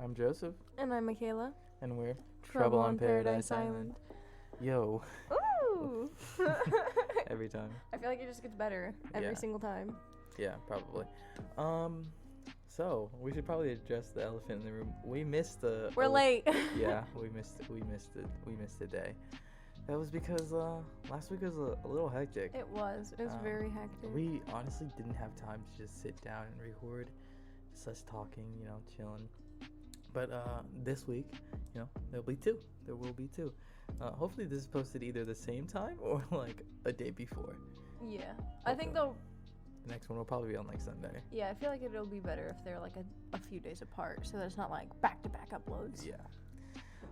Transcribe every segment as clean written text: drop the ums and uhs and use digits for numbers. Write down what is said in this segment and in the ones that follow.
I'm Joseph, And I'm Michaela. and we're Trouble on Paradise Island. Yo, Ooh! every time. I feel like it just gets better every Yeah. single time. Yeah, probably. So we should probably address the elephant in the room. We missed the. We're late. Yeah, we missed a day. That was because last week was a little hectic. It was very hectic. We honestly didn't have time to just sit down and record, just us talking, chilling. But this week, there'll be two. There will be two. Hopefully this is posted either the same time or like a day before. Yeah. I think they'll... The next one will probably be on like Sunday. Yeah, I feel like it'll be better if they're like a few days apart, so that it's not like back-to-back uploads. Yeah.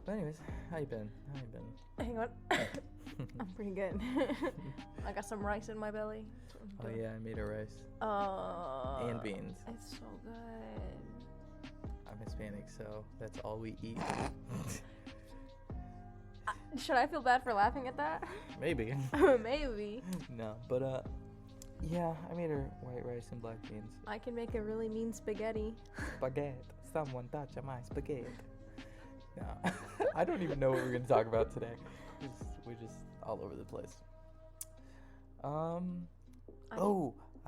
But anyways, how you been? Hang on. I'm pretty good. I got some rice in my belly. Oh yeah, I made a rice. And beans. It's so good. I'm Hispanic, so that's all we eat. Should I feel bad for laughing at that? Maybe. Maybe. No, but yeah, I made her white rice and black beans. I can make a really mean spaghetti. Spaghetti. Someone touch my spaghetti. No, I don't even know what we're gonna talk about today. We're just all over the place. I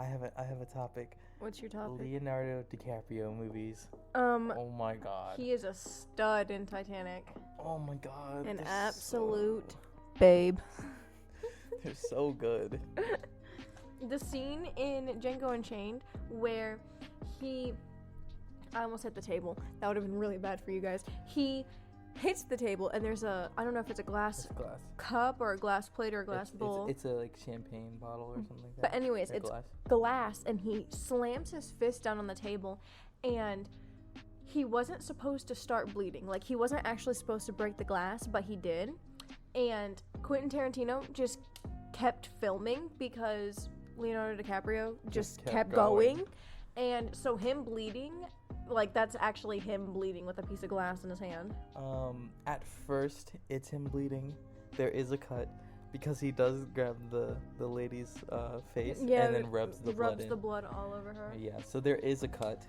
have a topic. What's your topic? Leonardo DiCaprio movies. Oh my god. He is a stud in Titanic. Oh my god. An absolute babe. They're so good. The scene in Django Unchained where I almost hit the table. That would have been really bad for you guys. He hits the table and there's I don't know if it's a glass cup or a glass plate or a glass bowl. It's a like champagne bottle or something like that. But anyways, it's glass and he slams his fist down on the table and he wasn't supposed to start bleeding. Like he wasn't actually supposed to break the glass, but he did. And Quentin Tarantino just kept filming because Leonardo DiCaprio just kept going. And so him bleeding, like that's actually him bleeding with a piece of glass in his hand. At first it's him bleeding. There is a cut because he does grab the lady's face and then rubs the blood all over her. Yeah, so there is a cut.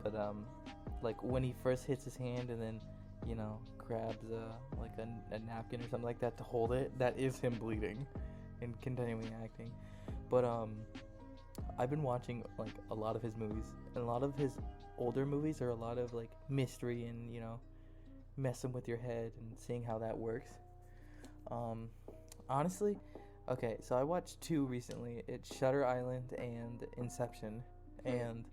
But like when he first hits his hand and then grabs like a napkin or something like that to hold it, that is him bleeding and continuing acting. But I've been watching like a lot of his movies, and a lot of his older movies are a lot of like mystery and messing with your head and seeing how that works. Honestly, okay, so I watched two recently. It's Shutter Island and Inception, and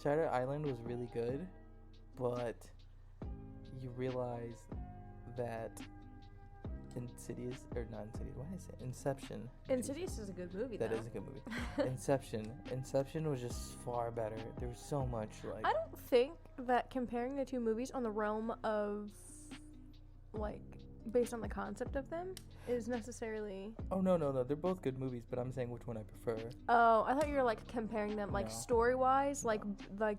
Shutter Island was really good, but you realize that Insidious Inception. Insidious is a good movie. That is a good movie. Inception was just far better. There was so much like. I don't think that comparing the two movies on the realm of like based on the concept of them is necessarily. Oh no, they're both good movies, but I'm saying which one I prefer. Oh, I thought you were like comparing them like story wise, like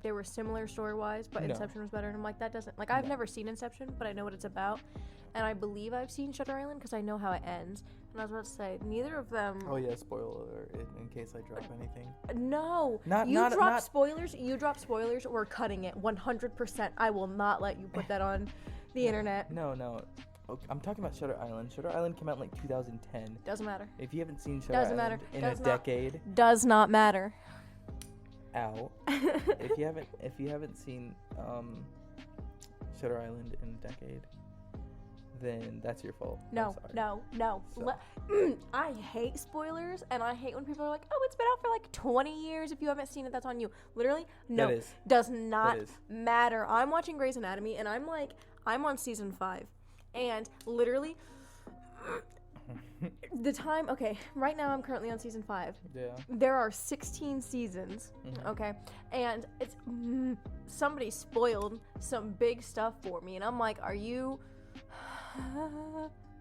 they were similar story wise, but Inception was better. And I'm like, that doesn't like I've never seen Inception, but I know what it's about. And I believe I've seen Shutter Island because I know how it ends. And I was about to say, neither of them... Oh, yeah, spoiler alert in case I drop anything. No. You drop spoilers, we're cutting it 100%. I will not let you put that on the internet. No. Okay, I'm talking about Shutter Island. Shutter Island came out in like 2010. Doesn't matter. If you haven't seen Shutter Island in a decade... Does not matter. Ow. If you haven't seen Shutter Island in a decade... then that's your fault. No. So. I hate spoilers, and I hate when people are like, oh, it's been out for like 20 years. If you haven't seen it, that's on you. Literally, no. Does not matter. I'm watching Grey's Anatomy, and I'm on season 5. And literally, right now I'm currently on season 5. Yeah. There are 16 seasons, okay? And it's, somebody spoiled some big stuff for me, and I'm like, are you...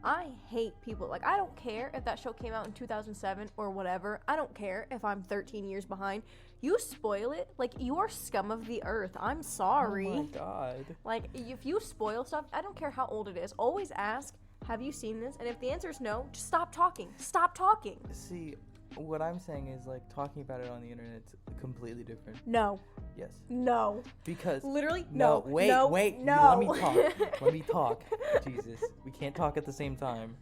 I hate people. Like, I don't care if that show came out in 2007 or whatever. I don't care if I'm 13 years behind. You spoil it, like, you are scum of the earth. I'm sorry. Oh my god. Like, if you spoil stuff, I don't care how old it is. Always ask, have you seen this? And if the answer is no, just stop talking. Stop talking. See, what I'm saying is, like, talking about it on the internet's completely different. No. Yes. No. Because Literally, no. no. Wait, no, wait. No. Let me talk. Let me talk. Jesus, we can't talk at the same time.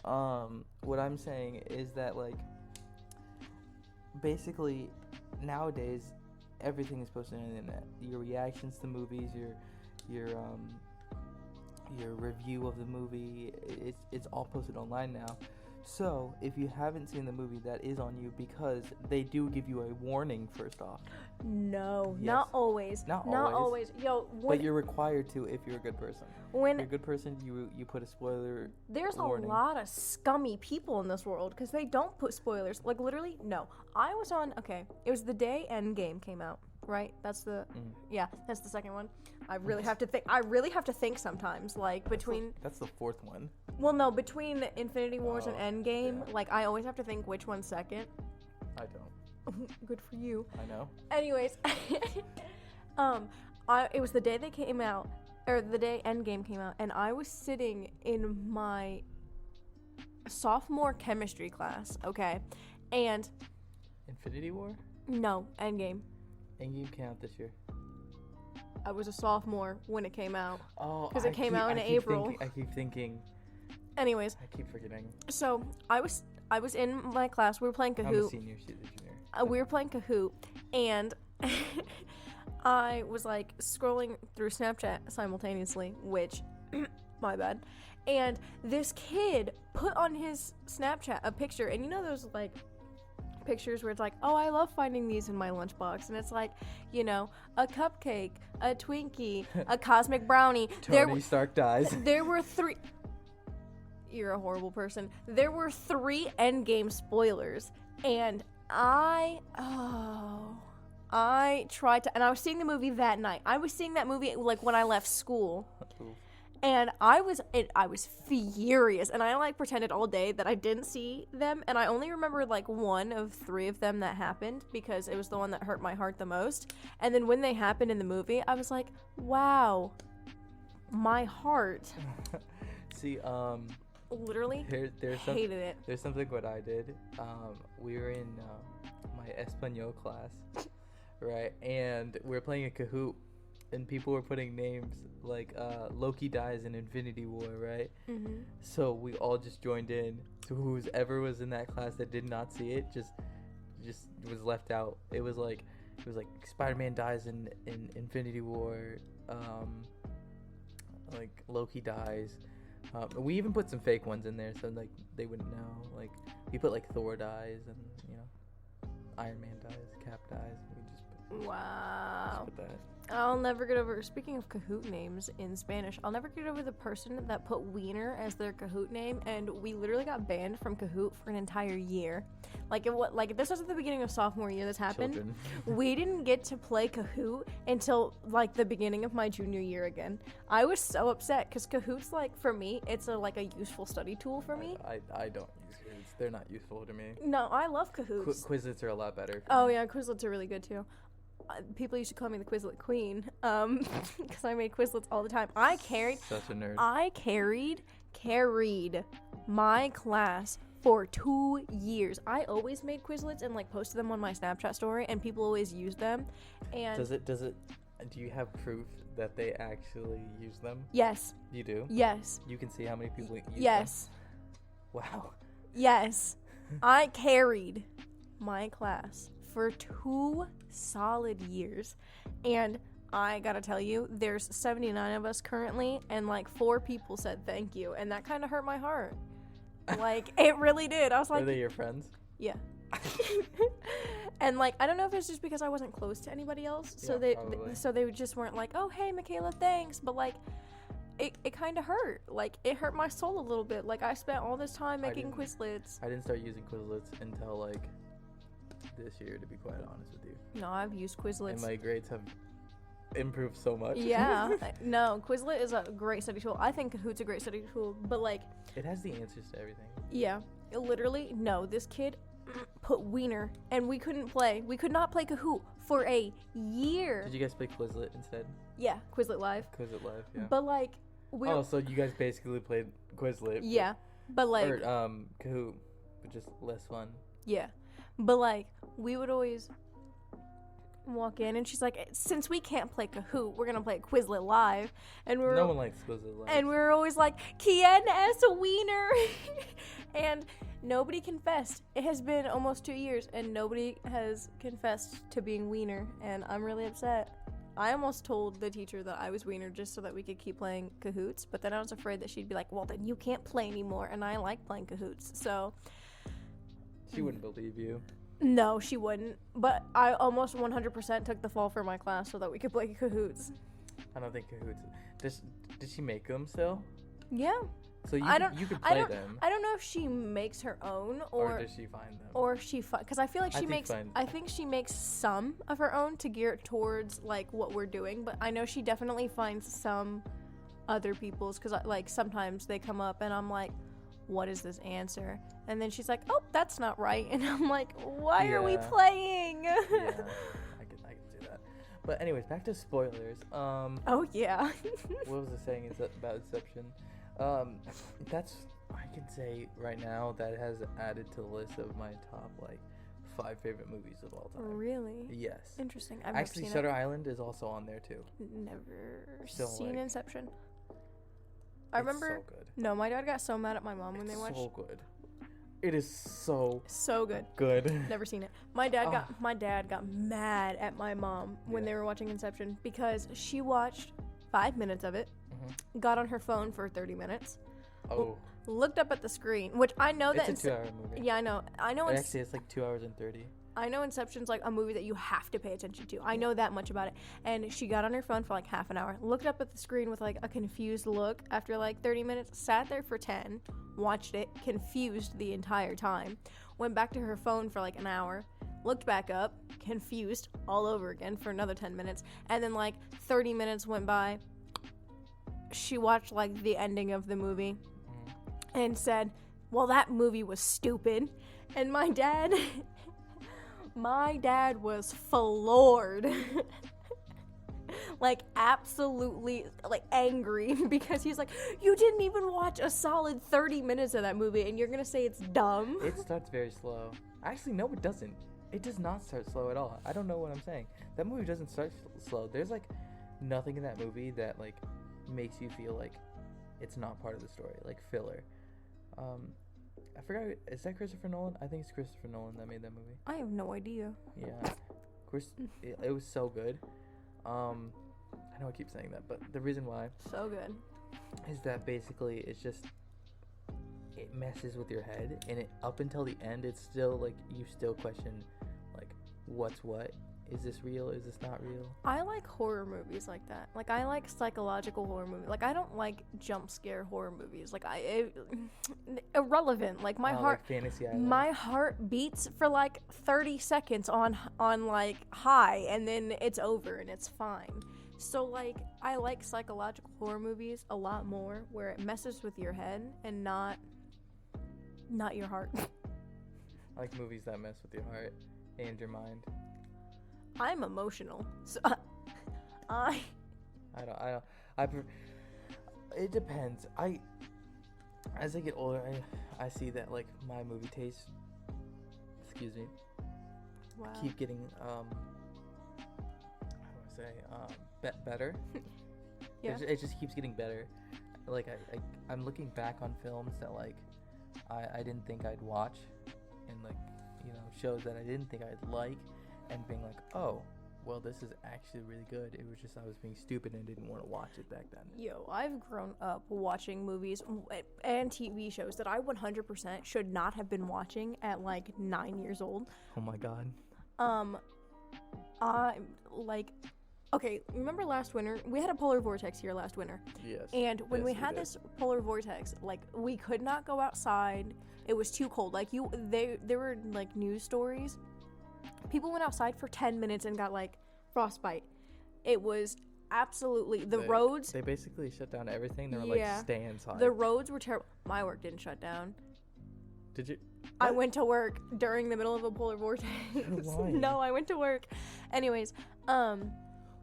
What I'm saying is that, like, basically nowadays everything is posted on the internet. Your reactions to movies, your review of the movie, it's all posted online now. So if you haven't seen the movie, that is on you, because they do give you a warning first off. No, Yes. not always. Not always. Yo, But you're required to if you're a good person. when If you're a good person, you put a spoiler there's warning. a lot of scummy people in this world because they don't put spoilers. Like, literally, no. I was on, okay, it was the day Endgame came out, right? That's the, yeah, that's the second one. I really have to think sometimes, like, between, That's the fourth one. well, no, between Infinity Wars and Endgame, yeah. like, I always have to think which one's second. I don't. Good for you. I know. Anyways, it was the day they came out, or the day Endgame came out, and I was sitting in my sophomore chemistry class, okay, and Infinity War? no, Endgame. Endgame came out this year. I was a sophomore when it came out. Oh, because it came out in April. I keep thinking. Anyways, I keep forgetting. so I was in my class. We were playing Kahoot. I'm a senior, she's a junior. We were playing Kahoot, and I was like scrolling through Snapchat simultaneously, which, my bad. And this kid put on his Snapchat a picture, and you know those like pictures where it's like, oh, I love finding these in my lunchbox, and it's like, you know, a cupcake, a Twinkie, a cosmic brownie. Tony Stark dies. There were 3. You're a horrible person. There were 3 Endgame spoilers, and I tried to, and I was seeing the movie that night. I was seeing that movie like when I left school. And I was furious, and I like pretended all day that I didn't see them, and I only remembered like 1 of 3 of them that happened because it was the one that hurt my heart the most. And then when they happened in the movie, I was like, wow, my heart. See, Literally hated it. There's something what I did. We were in my Espanol class, right? And we were playing a Kahoot, and people were putting names like Loki dies in Infinity War, right? Mm-hmm. So we all just joined in. So whoever was in that class that did not see it just was left out. It was like Spider-Man dies in Infinity War. Like Loki dies. We even put some fake ones in there so like they wouldn't know. Like we put like Thor dies, and you know, Iron Man dies, Cap dies. We just put that. I'll never get over, speaking of Kahoot names in Spanish, I'll never get over the person that put Wiener as their Kahoot name, and we literally got banned from Kahoot for an entire year. Like, this was at the beginning of sophomore year this happened. We didn't get to play Kahoot until, like, the beginning of my junior year again. I was so upset, because Kahoot's, like, for me, it's a useful study tool for me. I don't use Kahoots. They're not useful to me. No, I love Kahoots. Quizlets are a lot better. Oh, yeah, Quizlets are really good, too. People used to call me the Quizlet Queen, because I made Quizlets all the time. Such a nerd. I carried my class for 2 years. I always made Quizlets and like posted them on my Snapchat story, and people always used them. And does it? Do you have proof that they actually use them? Yes. You do? Yes. You can see how many people use them? Yes. Wow. Yes. I carried my class for 2 solid years, and I gotta tell you, there's 79 of us currently, and like 4 people said thank you, and that kind of hurt my heart. Like, it really did. I was like, are they your friends? Yeah. And like, I don't know if it's just because I wasn't close to anybody else, so they just weren't like, oh hey Michaela, thanks, but like it kind of hurt. Like, it hurt my soul a little bit. Like, I spent all this time making Quizlets. I didn't start using Quizlets until like this year, to be quite honest with you. No, I've used Quizlets. And my grades have improved so much. Yeah. No, Quizlet is a great study tool. I think Kahoot's a great study tool, but like, it has the answers to everything. Yeah. Literally, no, this kid put Wiener, and we couldn't play. We could not play Kahoot for a year. Did you guys play Quizlet instead? Yeah, Quizlet Live. Quizlet Live, yeah. But like, so you guys basically played Quizlet. Yeah, but like, or Kahoot, but just less fun. Yeah. But like we would always walk in and she's like, since we can't play Kahoot, we're gonna play Quizlet Live. And No one likes Quizlet Live. And we were always like, Kien S. Wiener. And nobody confessed. It has been almost 2 years and nobody has confessed to being Wiener, and I'm really upset. I almost told the teacher that I was Wiener just so that we could keep playing Kahoots, but then I was afraid that she'd be like, well, then you can't play anymore, and I like playing Kahoots, so... She wouldn't believe you. No, she wouldn't. But I almost 100% took the fall for my class so that we could play Kahoots. I don't think Kahoots... Did she make them still? Yeah. So you could play them. I don't know if she makes her own or does she find them? Or she because I feel like I think she makes some of her own to gear it towards like what we're doing, but I know she definitely finds some other people's, because like sometimes they come up and I'm like, what is this answer? And then she's like, oh, that's not right. And I'm like, why are we playing? Yeah, I can do that. But anyways, back to spoilers. Oh yeah. What was the saying about Inception? That's, I can say right now, that has added to the list of my top like 5 favorite movies of all time. Really? Yes. Interesting. Actually, Shutter Island is also on there too. Never Still, seen Inception. I It's remember. so good. No, my dad got so mad at my mom when they watched. So good. It is so good. Good. Never seen it. My dad got mad at my mom when they were watching Inception because she watched 5 minutes of it, got on her phone for 30 minutes. Oh. Looked up at the screen, which I know that it's a 2-hour movie. Yeah, I know. Actually, it's like 2 hours and 30. I know Inception's like a movie that you have to pay attention to. I know that much about it. And she got on her phone for like half an hour, looked up at the screen with like a confused look after like 30 minutes, sat there for 10, watched it, confused the entire time, went back to her phone for like an hour, looked back up, confused all over again for another 10 minutes, and then like 30 minutes went by. She watched like the ending of the movie and said, well, that movie was stupid. And my dad was floored. Like absolutely like angry because he's like, you didn't even watch a solid 30 minutes of that movie and you're gonna say it's dumb? It starts very slow. Actually, no, it doesn't. It does not start slow at all. I don't know what I'm saying. That movie doesn't start slow. There's like nothing in that movie that like makes you feel like it's not part of the story, like filler. I forgot, is that Christopher Nolan? I think it's Christopher Nolan that made that movie. I have no idea. Yeah, of course, it was so good. I know I keep saying that, but the reason why so good is that basically it's just, it messes with your head, and it up until the end it's still like you still question like what's what. Is this real? Is this not real? I like horror movies like that. Like, I like psychological horror movies. Like, I don't like jump scare horror movies. Like, irrelevant. Like, my heart... Like Fantasy Island. My heart beats for, like, 30 seconds on, like, high, and then it's over, and it's fine. So, like, I like psychological horror movies a lot more, where it messes with your head and not your heart. I like movies that mess with your heart and your mind. I'm emotional, so it depends. As I get older, I see that like my movie tastes, keep getting better. Yeah. It just keeps getting better. Like I'm looking back on films that like I didn't think I'd watch, and like, you know, shows that I didn't think I'd like. And being like, oh, well, this is actually really good. It was just I was being stupid and didn't want to watch it back then. Yo, I've grown up watching movies and TV shows that I 100% should not have been watching at like 9 years old. Oh my god. I like, okay, remember last winter? We had a polar vortex here last winter. Yes. And when we had this polar vortex, like, we could not go outside. It was too cold. Like, there were like news stories. People went outside for 10 minutes and got like frostbite. It was absolutely roads. They basically shut down everything. They were like, stay inside. The roads were terrible. My work didn't shut down. Did you? I went to work during the middle of a polar vortex. No, I went to work. Anyways,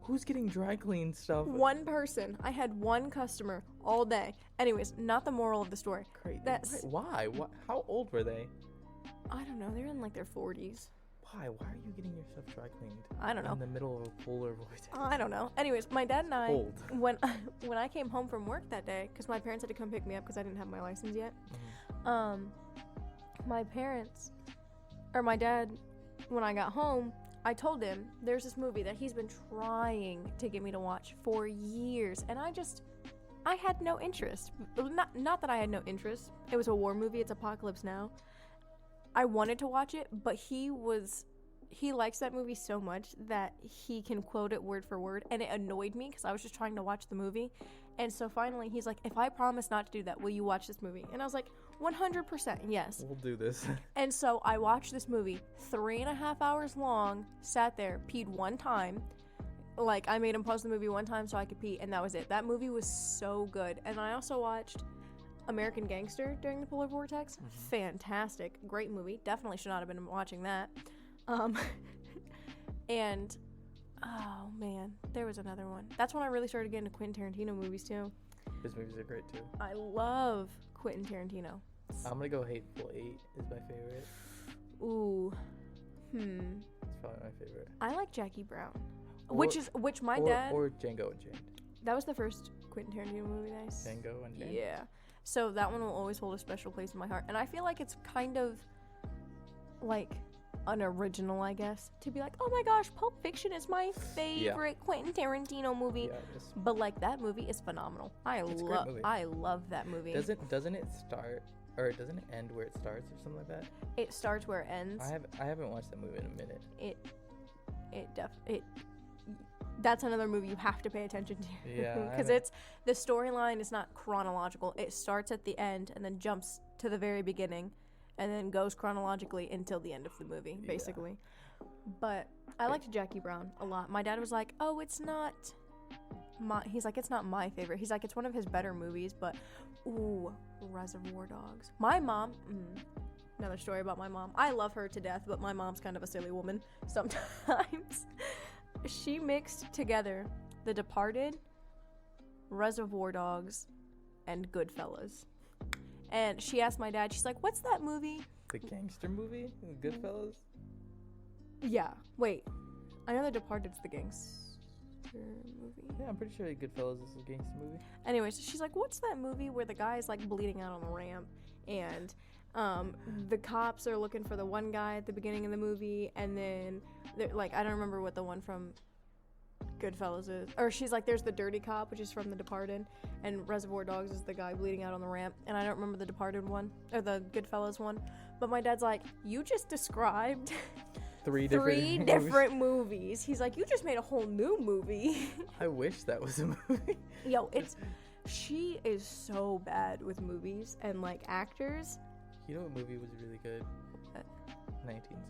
who's getting dry clean stuff? One person. I had one customer all day. Anyways, not the moral of the story. Why? How old were they? I don't know. They're in like their 40s. Why? Why are you getting yourself dry cleaned? I don't know. In the middle of a polar vortex. I don't know. Anyways, my dad and I, Cold. when I came home from work that day, because my parents had to come pick me up because I didn't have my license yet. Mhm. My dad, when I got home, I told him there's this movie that he's been trying to get me to watch for years, and I had no interest. Not that I had no interest. It was a war movie. It's Apocalypse Now. I wanted to watch it, but he likes that movie so much that he can quote it word for word, and it annoyed me because I was just trying to watch the movie. And so finally he's like, if I promise not to do that, will you watch this movie? And I was like, 100% yes. We'll do this. And so I watched this movie, 3.5 hours long, sat there, peed one time. Like, I made him pause the movie one time so I could pee, and that was it. That movie was so good. And I also watched American Gangster during the polar vortex. Mhm. Fantastic. Great movie. Definitely should not have been watching that. And oh man, there was another one. That's when I really started getting into Quentin Tarantino movies too. His movies are great too. I love Quentin Tarantino. I'm gonna go Hateful Eight is my favorite. Ooh. It's probably my favorite. I like Jackie Brown. Or- Which my dad Or Django Unchained. that was the first Quentin Tarantino movie that I Django Unchained. Yeah. So that one will always hold a special place in my heart. And I feel like it's kind of like unoriginal, I guess, to be like, oh my gosh, Pulp Fiction is my favorite Quentin Tarantino movie. Yeah, it is. But like that movie is phenomenal. It's a great movie. I love that movie. Doesn't it start or doesn't it end where it starts or something like that? It starts where it ends. I haven't watched that movie in a minute. That's another movie you have to pay attention to. Yeah, Because it's the storyline is not chronological. It starts at the end and then jumps to the very beginning and then goes chronologically until the end of the movie, basically. But I liked Jackie Brown a lot. My dad was like, oh, it's not he's like, it's not my favorite. He's like, it's one of his better movies, but ooh, Reservoir Dogs. My mom, another story about my mom. I love her to death, but my mom's kind of a silly woman sometimes. She mixed together The Departed, Reservoir Dogs, and Goodfellas. And she asked my dad, she's like, what's that movie? The gangster movie? Goodfellas? Yeah. Wait. I know The Departed's the gangster movie. Yeah, I'm pretty sure Goodfellas is a gangster movie. Anyways, she's like, what's that movie where the guy's like bleeding out on the ramp and the cops are looking for the one guy at the beginning of the movie, and then like, I don't remember what the one from Goodfellas is. Or she's like, there's the dirty cop, which is from The Departed, and Reservoir Dogs is the guy bleeding out on the ramp, and I don't remember the Departed one or the Goodfellas one. But my dad's like, you just described three different movies. He's like, you just made a whole new movie. I wish that was a movie. Yo, she is so bad with movies and like actors. You know what movie was really good? 1917.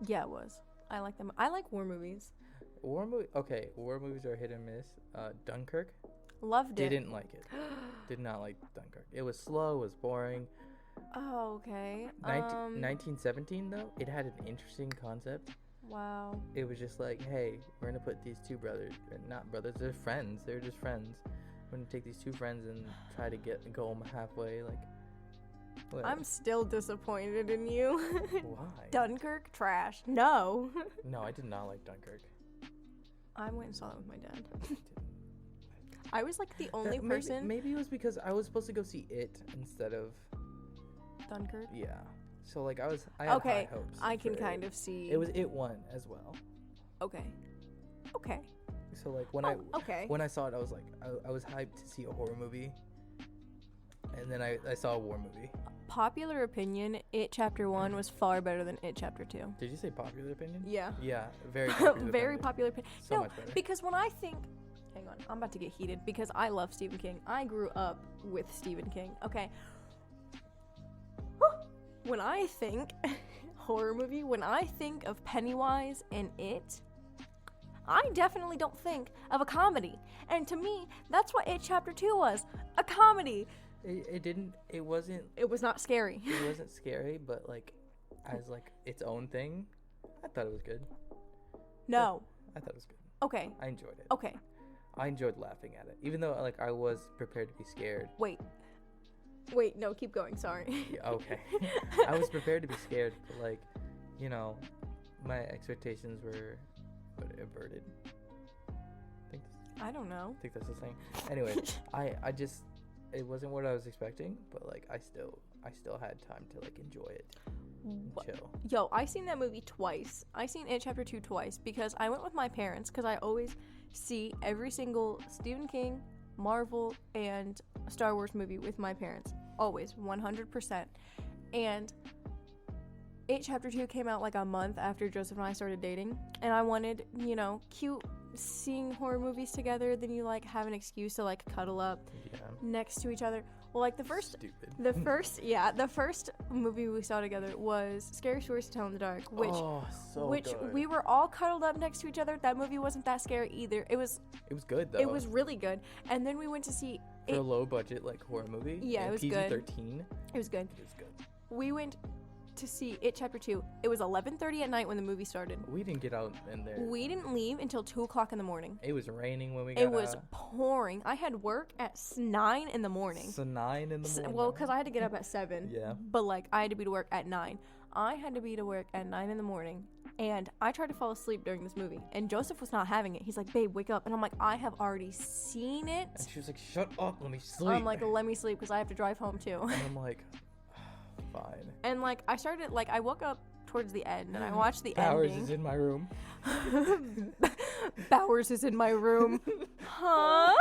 Yeah, it was. I like them. I like war movies. War movies are hit and miss. Dunkirk. Loved it. Didn't like it. Did not like Dunkirk. It was slow. It was boring. Oh, okay. 1917 though, it had an interesting concept. Wow. It was just like, hey, we're gonna put these two brothers, or not brothers, they're friends. They're just friends. We're gonna take these two friends and try to go them halfway. Like, whatever. I'm still disappointed in you. Why? Dunkirk, trash. No. No, I did not like Dunkirk. I went and saw it with my dad. I was like the only person. Maybe it was because I was supposed to go see it instead of Dunkirk. Yeah. So like I had high hopes. I can for kind it. of see. It was It One as well. Okay. So like when I saw it, I was like, I was hyped to see a horror movie, and then I saw a war movie. Popular opinion: It Chapter 1 was far better than It Chapter 2. Did you say popular opinion? Yeah. Yeah, very popular. Very popular opinion. So much better. Because when I think, hang on, I'm about to get heated because I love Stephen King. I grew up with Stephen King. Okay. When I think horror movie, when I think of Pennywise and It, I definitely don't think of a comedy. And to me, that's what It Chapter 2 was. A comedy. It wasn't scary. It wasn't scary, but like as like its own thing, I thought it was good. No. I thought it was good. Okay. I enjoyed it. Okay. I enjoyed laughing at it. Even though like I was prepared to be scared. Wait. Wait, no, keep going. Sorry. Yeah, okay. I was prepared to be scared, but like, you know, my expectations were averted. I don't know. I think that's the saying. Anyway, I just, it wasn't what I was expecting, but like I still had time to like enjoy it. Chill. Yo, I seen that movie twice. I seen It Chapter 2 twice because I went with my parents because I always see every single Stephen King, Marvel, and Star Wars movie with my parents. Always, 100%. And It Chapter 2 came out like a month after Joseph and I started dating. And I wanted, you know, cute seeing horror movies together. Then you like have an excuse to like cuddle up next to each other. Well, like the first movie we saw together was Scary Stories to Tell in the Dark, which good. We were all cuddled up next to each other. That movie wasn't that scary either. It was good though. It was really good. And then we went to see for a low budget like horror movie. Yeah, it was PG-13. good. It was good. We went to see It Chapter 2. It was 11:30 at night when the movie started. We didn't get out in there. We didn't leave until 2 o'clock in the morning. It was raining when we got out. It was pouring. I had work at 9 in the morning. So 9 in the morning? Well, because I had to get up at 7. Yeah. But, like, I had to be to work at 9. I had to be to work at 9 in the morning. And I tried to fall asleep during this movie. And Joseph was not having it. He's like, babe, wake up. And I'm like, I have already seen it. And she was like, shut up. Let me sleep. I'm like, let me sleep because I have to drive home, too. And I'm like... Fine. And like I woke up towards the end and I watched the Bowers ending. is in my room. Bowers is in my room. Huh?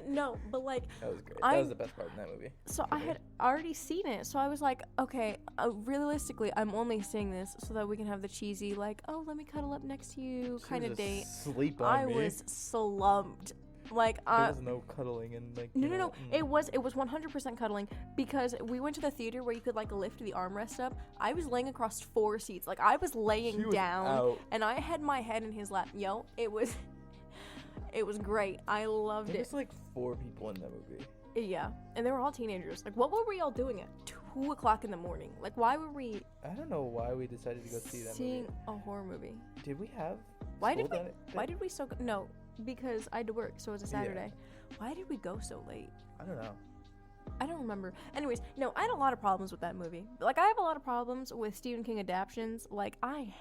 No, but like that was great. That was the best part in that movie. So I had already seen it. So I was like, okay, realistically, I'm only seeing this so that we can have the cheesy like, oh, let me cuddle up next to you kind of date. Sleep on me. I was slumped. Like there was no cuddling and like no. It was 100% cuddling because we went to the theater where you could like lift the armrest up. I was laying across 4 seats, like I was laying down, and I had my head in his lap. Yo, it was great. I loved it. There was like 4 people in that movie. Yeah, and they were all teenagers. Like, what were we all doing at 2 o'clock in the morning? Like, why were we? I don't know why we decided to go see that movie. Seeing a horror movie. Did we have? Why did we so? No. Because I had to work, so it was a Saturday. Yeah. Why did we go so late? I don't know. I don't remember. Anyways, no, I had a lot of problems with that movie. Like, I have a lot of problems with Stephen King adaptions. Like, I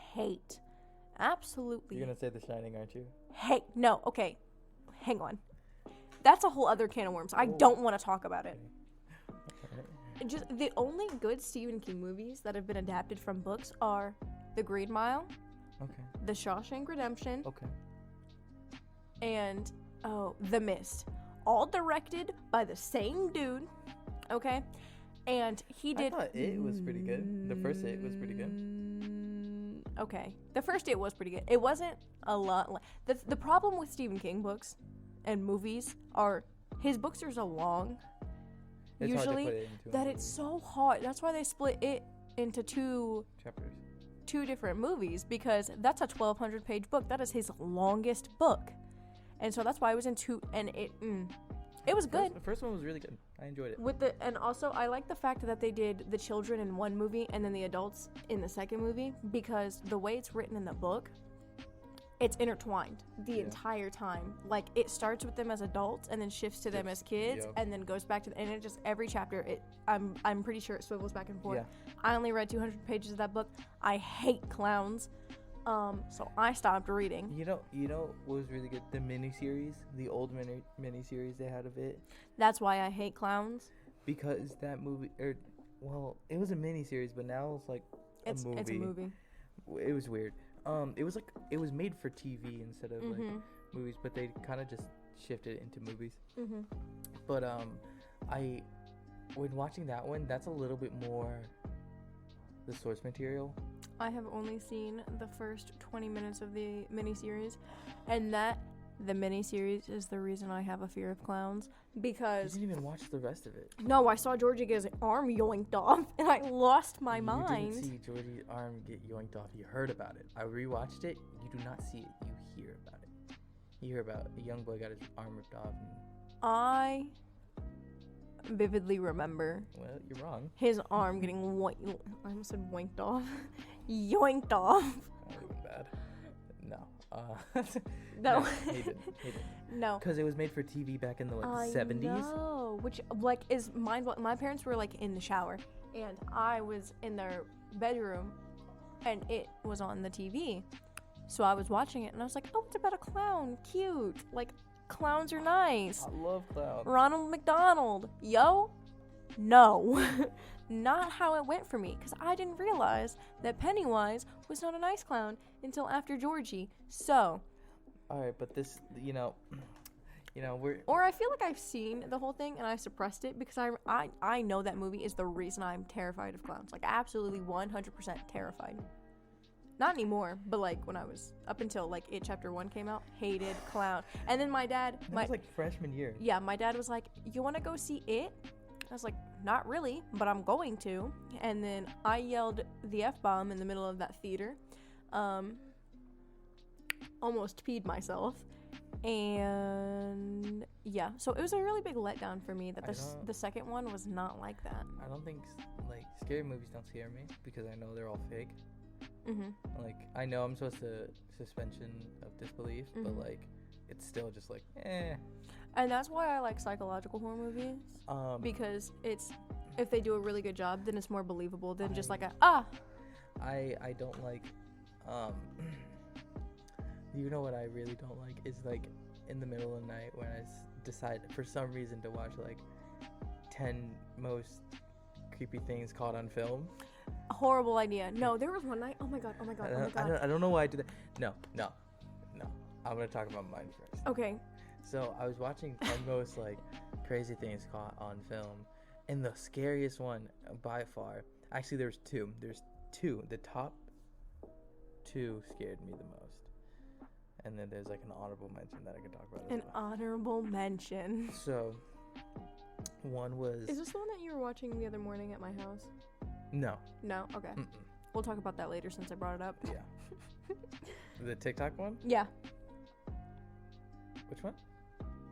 absolutely... You're gonna say The Shining, aren't you? No, okay. Hang on. That's a whole other can of worms. I don't want to talk about it. Okay. Just the only good Stephen King movies that have been adapted from books are The Green Mile, The Shawshank Redemption, and The Mist, all directed by the same dude, okay? And he did. I thought It was pretty good. The first It was pretty good. Okay, the first It was pretty good. It wasn't a lot. The problem with Stephen King books and movies are his books are so long. It's usually that it's so hard. That's why they split it into 2 chapters. 2 different movies because that's a 1,200 page book. That is his longest book. And so that's why I was in 2, and it was good. The first one was really good. I enjoyed it. And also I like the fact that they did the children in one movie and then the adults in the second movie because the way it's written in the book, it's intertwined the entire time. Like it starts with them as adults and then shifts to them as kids and then goes back to and it just every chapter I'm pretty sure it swivels back and forth. Yeah. I only read 200 pages of that book. I hate clowns. So I stopped reading. You know what was really good? The miniseries, the old miniseries they had of it. That's why I hate clowns. Because that movie, it was a miniseries, but now it's like movie. It's a movie. It was weird. It was made for TV instead of like movies, but they kind of just shifted it into movies. Mm-hmm. But when watching that one, that's a little bit more the source material. I have only seen the first 20 minutes of the miniseries, and the miniseries is the reason I have a fear of clowns, because... You didn't even watch the rest of it. No, I saw Georgie get his arm yoinked off, and I lost my mind. You didn't see Georgie's arm get yoinked off. You heard about it. I rewatched it. You do not see it. You hear about it. You hear about a young boy got his arm ripped off. I vividly remember... Well, you're wrong. His arm getting I almost said winked off. Yoinked off. That would have been bad. No. No. He didn't. No. Because it was made for TV back in the 70s. No, which like is mind. My parents were like in the shower, and I was in their bedroom, and it was on the TV. So I was watching it, and I was like, "Oh, it's about a clown. Cute. Like clowns are nice. I love clowns. Ronald McDonald. Yo, no." Not how it went for me, because I didn't realize that Pennywise was not a nice clown until after Georgie. So. All right, but this, we're. Or I feel like I've seen the whole thing and I suppressed it because I know that movie is the reason I'm terrified of clowns. Like, absolutely 100% terrified. Not anymore, but like when I was up until like It Chapter 1 came out, hated clown. And then my dad. That was like freshman year. Yeah, my dad was like, "You want to go see It?" I was like, "Not really, but I'm going to." And then I yelled the F-bomb in the middle of that theater. Almost peed myself. And yeah, so it was a really big letdown for me that the second one was not like that. I don't think like scary movies don't scare me because I know they're all fake. Like I know I'm supposed to suspension of disbelief, but like it's still just like And that's why I like psychological horror movies, because it's if they do a really good job, then it's more believable than just like I don't like you know what I really don't like is like in the middle of the night when I decide for some reason to watch like 10 most creepy things caught on film. Horrible idea. No, there was one night. Oh my god. I don't know why I did that. No. I'm gonna talk about mine first. Okay. So I was watching 10 most like crazy things caught on film, and the scariest one by far. Actually, there's two. The top two scared me the most. And then there's like an honorable mention that I can talk about. Honorable mention. So, one was. Is this the one that you were watching the other morning at my house? No. No? Okay. We'll talk about that later since I brought it up. Yeah. The TikTok one? Yeah. Which one?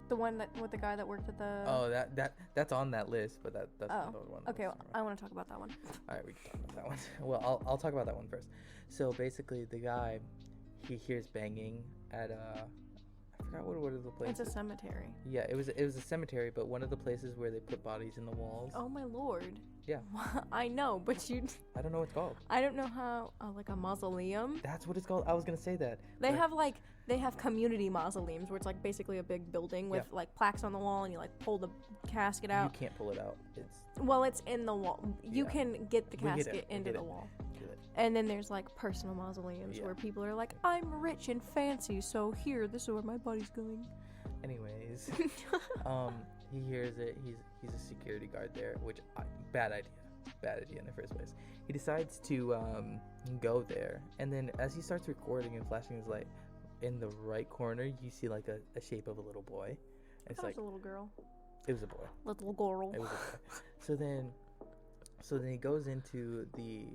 The one that with the guy that worked at the. Oh, that's on that list, but that's not the one. Okay, I want to talk about that one. All right, we can talk about that one. Well, I'll talk about that one first. So basically, the guy, he hears banging at I forgot what the place. It's a cemetery. Yeah, it was a cemetery, but one of the places where they put bodies in the walls. Oh my lord. Yeah. I know, but I don't know what it's called. I don't know how. Like a mausoleum. That's what it's called. I was gonna say that. They have community mausoleums where it's like basically a big building with like plaques on the wall, and you like pull the casket out. You can't pull it out. It's in the wall. You can get the casket into the wall. And then there's like personal mausoleums where people are like, "I'm rich and fancy, so here, this is where my body's going." Anyways, he hears it. He's a security guard there, which bad idea in the first place. He decides to go there, and then as he starts recording and flashing his light, in the right corner you see like a shape of a little boy. It's like a little girl. It was a boy. Little girl. It was a boy. So then he goes into the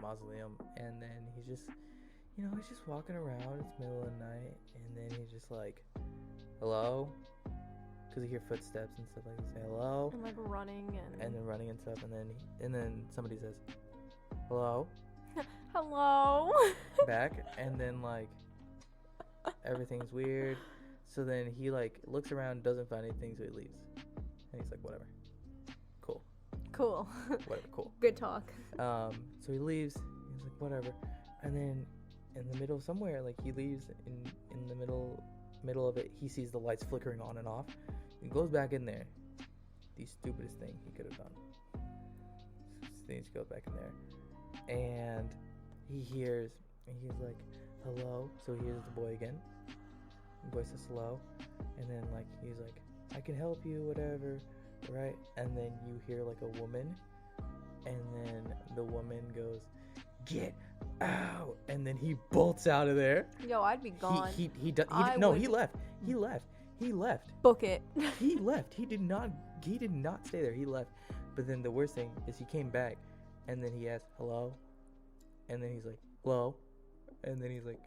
mausoleum, and then he's just walking around. It's middle of the night, and then he's just like, "Hello," because he hear footsteps and stuff like that. He say hello, and like running and then running and stuff, and then somebody says, "Hello." Hello. Back, and then like everything's weird. So then he like looks around, doesn't find anything, so he leaves, and he's like, "Whatever, cool." Whatever, cool. Good talk. So he leaves. He's like, "Whatever," and then in the middle somewhere, like he leaves in the middle of it, he sees the lights flickering on and off. He goes back in there. The stupidest thing he could have done. So he goes back in there, and he's like, "Hello." So he hears the boy again. The boy says hello, and then like he's like, "I can help you, whatever," right? And then you hear like a woman, and then the woman goes, "Get out!" And then he bolts out of there. Yo, I'd be gone. He left. He left. Book it. He left. He did not stay there. He left. But then the worst thing is he came back, and then he asked, "Hello?" And then he's like, "Hello?" And then he's like,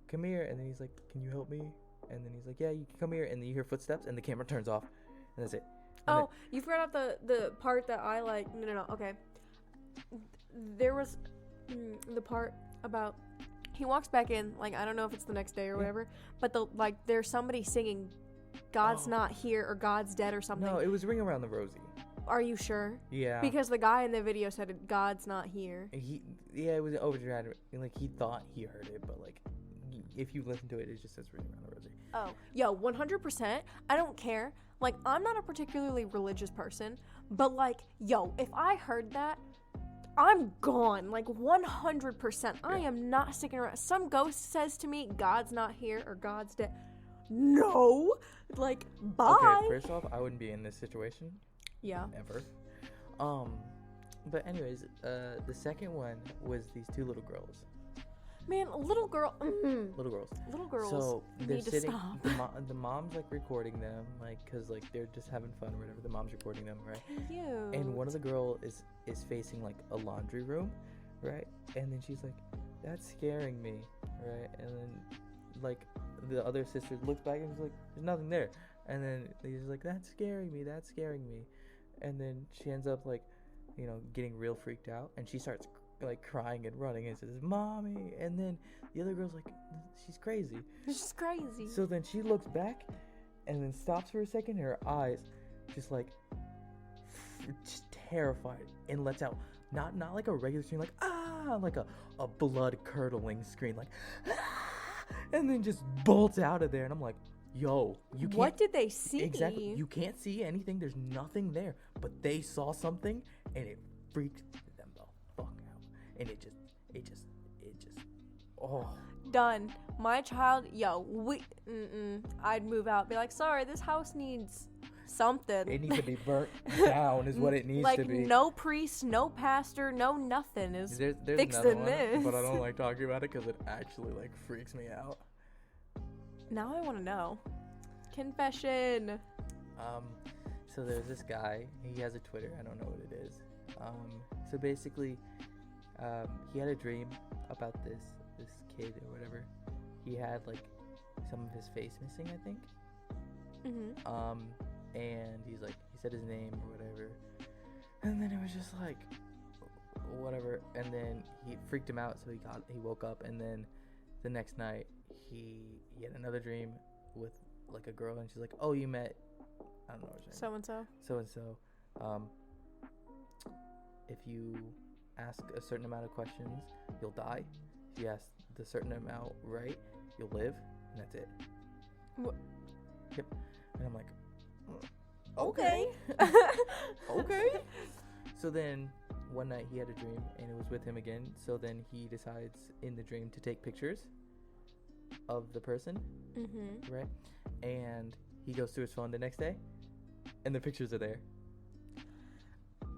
"Come here." And then he's like, "Can you help me?" And then he's like, "Yeah, you can come here." And then you hear footsteps, and the camera turns off, and that's it. And you forgot out the part that I like. No. Okay. There was the part about He walks back in, like, I don't know if it's the next day or whatever, but there's somebody singing God's not here or God's dead or something. No, it was Ring Around the Rosie. Are you sure? Yeah. Because the guy in the video said God's not here. It was overdramatic. Like, he thought he heard it, but, like, if you listen to it, it just says Ring Around the Rosie. Oh. Yo, 100%. I don't care. Like, I'm not a particularly religious person, but, like, yo, if I heard that, I'm gone. Like, 100%. I am not sticking around. Some ghost says to me, God's not here or God's dead. No. Like, bye. Okay, first off, I wouldn't be in this situation. Yeah. Ever. But anyways, the second one was these two little girls. Man, little girls. Little girls. So they're need sitting. to stop. The mom's like recording them, like, cause like they're just having fun or whatever. The mom's recording them, right? Cute. And one of the girl is facing like a laundry room, right? And then she's like, "That's scaring me," right? And then like the other sister looks back and she's like, "There's nothing there." And then he's like, "That's scaring me. That's scaring me." And then she ends up like, you know, getting real freaked out, and she starts like crying and running and says, "Mommy!" And then the other girl's like, "She's crazy." She's crazy. So then she looks back, and then stops for a second. And her eyes, just like, just terrified, and lets out not like a regular scream, like like a blood curdling scream, like and then just bolts out of there. And I'm like, yo, you can't. What did they see? Exactly. You can't see anything. There's nothing there. But they saw something, and it freaked them the fuck out. And it just, oh. Done. My child, yo, I'd move out. Be like, sorry, this house needs something. It needs to be burnt down is what it needs to be. Like, no priest, no pastor, no nothing is there's fixing one, this. but I don't like talking about it because it actually, like, freaks me out. Now I want to know. Confession. So there's this guy. He has a Twitter. I don't know what it is. So basically, he had a dream about this kid or whatever. He had like some of his face missing, I think. Mm-hmm. And he said his name or whatever, and then it was just like, whatever. And then he freaked him out, so he woke up, and then the next night he had another dream with like a girl, and she's like, "Oh, you met, I don't know what her name. So and so. If you ask a certain amount of questions, you'll die. If you ask the certain amount right, you'll live, and that's it." What? Yep. And I'm like, okay. Okay. So then one night he had a dream, and it was with him again. So then he decides in the dream to take pictures of the person, right? And he goes to his phone the next day, and the pictures are there.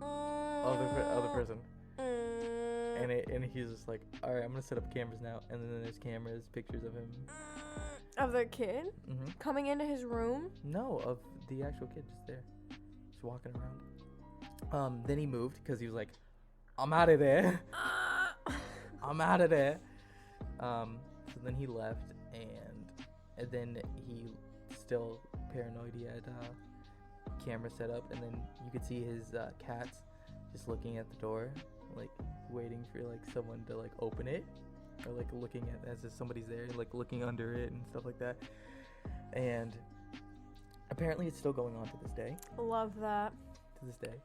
Other person. And he's just like, all right, I'm gonna set up cameras now. And then there's cameras, pictures of him. Of the kid coming into his room? No, of the actual kid just there, just walking around. Then he moved because he was like, I'm out of there. I'm out of there. So then he left, and then he still paranoid. He had camera set up, and then you could see his cats just looking at the door, like waiting for like someone to like open it, or like looking at as if somebody's there, like looking under it and stuff like that. And apparently it's still going on to this day. Love that. To this day.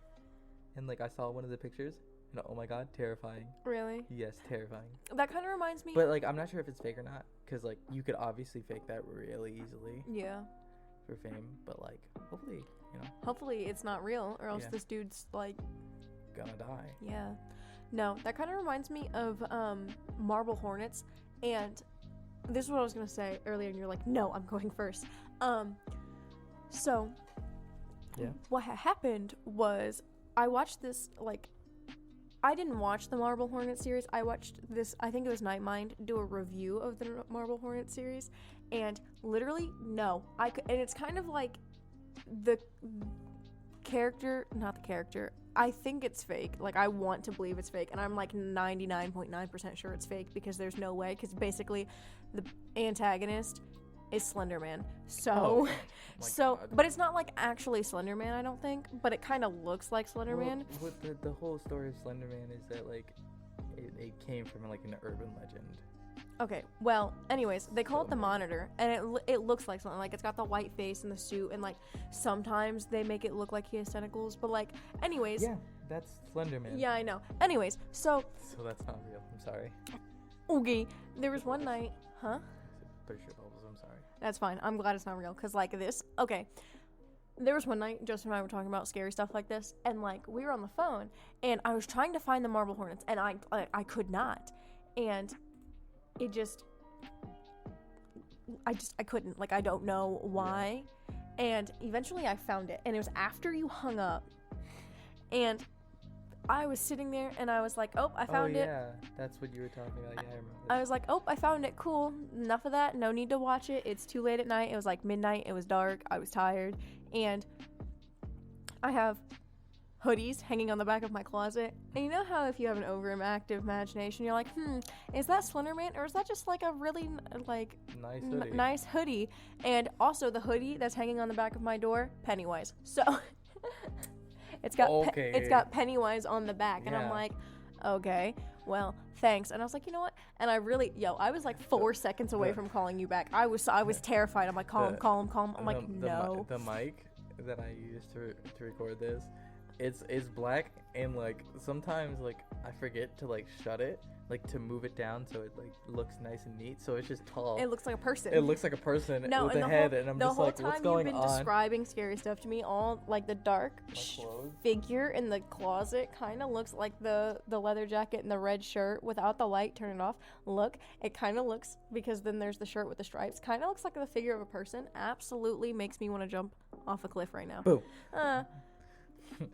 And like I saw one of the pictures, and oh my god, terrifying. Really? Yes, terrifying. That kind of reminds me. But like I'm not sure if it's fake or not, because like you could obviously fake that really easily. Yeah. For fame, but like hopefully, you know. Hopefully it's not real, or else this dude's like gonna die. Yeah. No, that kind of reminds me of marble hornets, and this is what I was gonna say earlier, and you're like, no, I'm going first. So yeah, what happened was I watched this, like, I didn't watch the Marble Hornet series. I watched this, I think it was Nightmind, do a review of the Marble Hornet series, and literally, no, and it's kind of like the character, not the character, I think it's fake. Like, I want to believe it's fake, and I'm like 99.9% sure it's fake, because there's no way, because basically the antagonist is Slender Man. So, but it's not like actually Slender Man, I don't think, but it kind of looks like Slender Man. The whole story of Slender Man is that like it came from like an urban legend. Okay, well, anyways, they call Show it the me. monitor, and it looks like something. Like, it's got the white face and the suit, and, like, sometimes they make it look like he has tentacles, but, like, anyways. Yeah, that's Slender Man. Yeah, I know. Anyways, so, So that's not real. I'm sorry. okay, there was one night, huh? Third shirt bubbles. I'm sorry. That's fine. I'm glad it's not real, because, like, this, okay. There was one night, Joseph and I were talking about scary stuff like this, and, like, we were on the phone, and I was trying to find the marble hornets, and I could not, and it just, I couldn't, like, I don't know why, and eventually I found it, and it was after you hung up, and I was sitting there, and I was like, oh, I found it. Yeah, that's what you were talking about. Yeah, I remember. I was like, oh, I found it, cool, enough of that, no need to watch it, it's too late at night, it was like midnight, it was dark, I was tired, and I have hoodies hanging on the back of my closet, and you know how if you have an overactive imagination, you're like, is that Slender Man, or is that just like a really like nice hoodie. And also the hoodie that's hanging on the back of my door, Pennywise. So it's got Pennywise on the back, and I'm Yeah. like, okay, well, thanks. And I was like, you know what? And I was like 4 seconds away from calling you back. I was terrified. I'm like, call him. I'm like, no. The mic that I use to record this, it's black, and like sometimes like I forget to like shut it, like to move it down so it like looks nice and neat. So it's just tall. It looks like a person. It looks like a person with a head, and I'm just like, what's going the whole time you've been on? describing scary stuff to me, all like the dark clothes? figure in the closet kind of looks like the leather jacket and the red shirt without the light. Turn it off. Look, it kind of looks, because then there's the shirt with the stripes. Kind of looks like the figure of a person. Absolutely makes me want to jump off a cliff right now. Boom.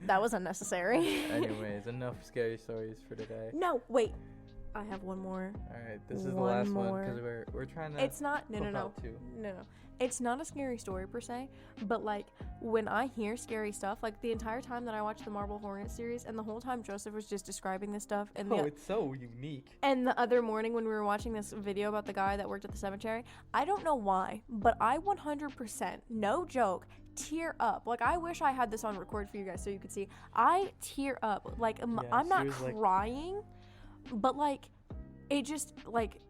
That was unnecessary. Anyways, enough scary stories for today. No, wait. I have one more. All right, this is the last one more. because we're trying to. It's not. No. It's not a scary story per se, but like when I hear scary stuff, like the entire time that I watched the Marble Hornet series, and the whole time Joseph was just describing this stuff, and it's so unique. And the other morning when we were watching this video about the guy that worked at the cemetery, I don't know why, but I 100%, no joke, tear up. Like, I wish I had this on record for you guys so you could see. I tear up. Like, I'm not crying, but like it just like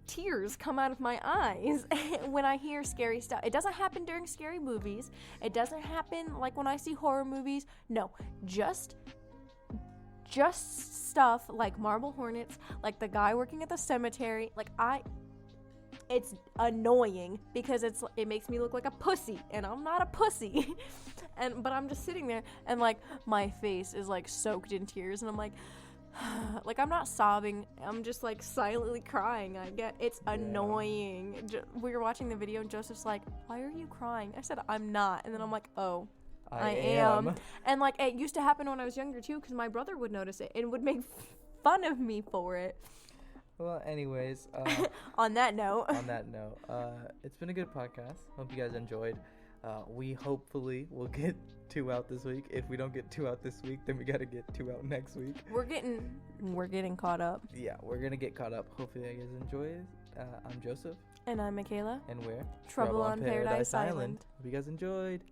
tears come out of my eyes when I hear scary stuff. It doesn't happen during scary movies. It doesn't happen like when I see horror movies. No, just stuff like Marble Hornets, like the guy working at the cemetery. Like it's annoying because it makes me look like a pussy, and I'm not a pussy. But I'm just sitting there, and like my face is like soaked in tears, and I'm like like I'm not sobbing, I'm just like silently crying. It's annoying. We were watching the video and Joseph's like, why are you crying? I said, I'm not. And then I'm like, oh, I am. And like it used to happen when I was younger too, because my brother would notice it and would make fun of me for it. Well, anyways, on that note, it's been a good podcast. Hope you guys enjoyed. We hopefully will get 2 out this week. If we don't get 2 out this week, then we gotta get 2 out next week. We're getting caught up. Yeah, we're gonna get caught up. Hopefully you guys enjoy it. I'm Joseph. And I'm Michaela. And we're Trouble on Paradise Island. Hope you guys enjoyed.